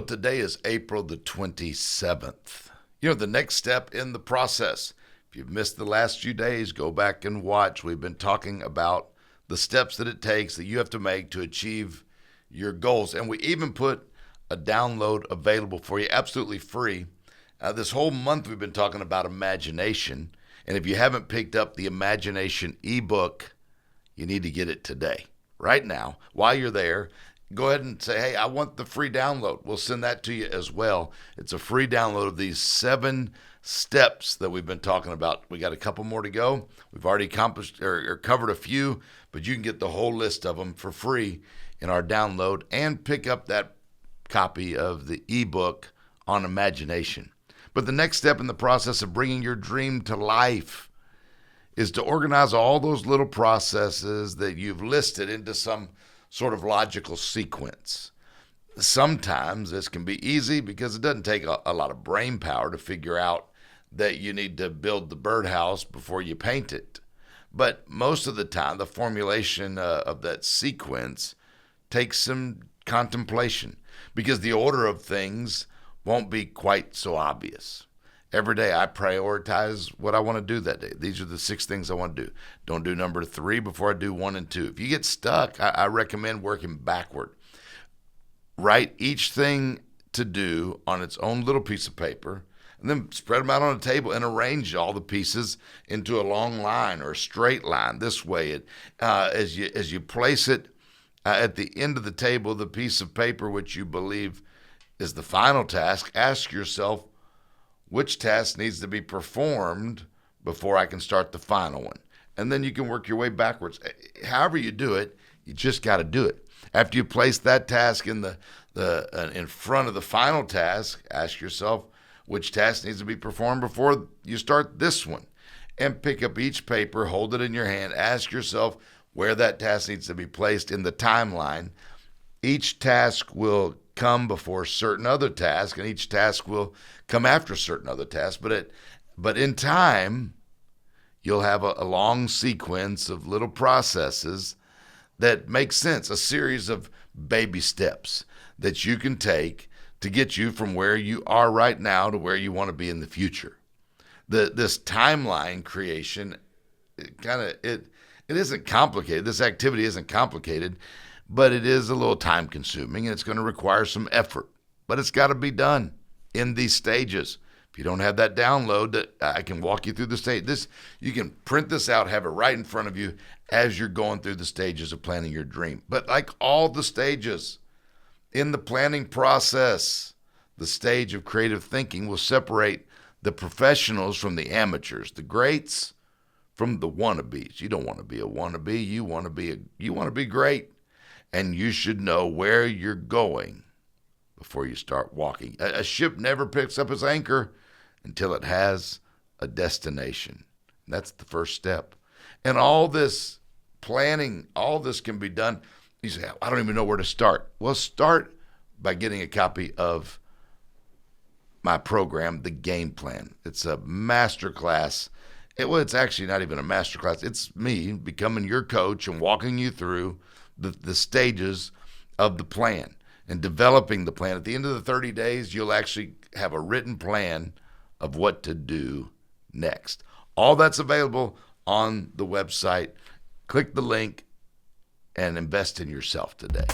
Well, today is April the 27th. The next step in the process. If you've missed the last few days, go back and watch. We've been talking about the steps that it takes that you have to make to achieve your goals. And we even put a download available for you, absolutely free. This whole month we've been talking about imagination. And if you haven't picked up the Imagination ebook, you need to get it today, right now. While you're there, go ahead and say, hey, I want the free download. We'll send that to you as well. It's a free download of these 7 steps that we've been talking about. We got a couple more to go. We've already accomplished or covered a few, but you can get the whole list of them for free in our download and pick up that copy of the ebook on imagination. But the next step in the process of bringing your dream to life is to organize all those little processes that you've listed into some sort of logical sequence. Sometimes this can be easy because it doesn't take a lot of brain power to figure out that you need to build the birdhouse before you paint it. But most of the time, the formulation of that sequence takes some contemplation because the order of things won't be quite so obvious. Every day I prioritize what I want to do that day. These are the 6 things I want to do. Don't do number 3 before I do 1 and 2. If you get stuck, I recommend working backward. Write each thing to do on its own little piece of paper, and then spread them out on a table and arrange all the pieces into a long line or a straight line. This way, as you place it at the end of the table, the piece of paper which you believe is the final task, ask yourself, which task needs to be performed before I can start the final one? And then you can work your way backwards. However you do it, you just got to do it. After you place that task in in front of the final task, ask yourself which task needs to be performed before you start this one. And pick up each paper, hold it in your hand, ask yourself where that task needs to be placed in the timeline. Each task will come before certain other tasks, and each task will come after certain other tasks. But in time, you'll have a long sequence of little processes that make sense, a series of baby steps that you can take to get you from where you are right now to where you want to be in the future. This timeline creation, it isn't complicated. This activity isn't complicated, but it is a little time consuming and it's going to require some effort. But it's got to be done in these stages. If you don't have that download, I can walk you through the stage. You can print this out, have it right in front of you as you're going through the stages of planning your dream. But like all the stages in the planning process, the stage of creative thinking will separate the professionals from the amateurs, the greats from the wannabes. You don't want to be a wannabe. You want to be great. And you should know where you're going before you start walking. A ship never picks up its anchor until it has a destination. That's the first step. And all this planning, all this can be done. You say, I don't even know where to start. Well, start by getting a copy of my program, The Game Plan. It's a masterclass. It's actually not even a masterclass. It's me becoming your coach and walking you through the stages of the plan and developing the plan. At the end of the 30 days, you'll actually have a written plan of what to do next. All that's available on the website. Click the link and invest in yourself today.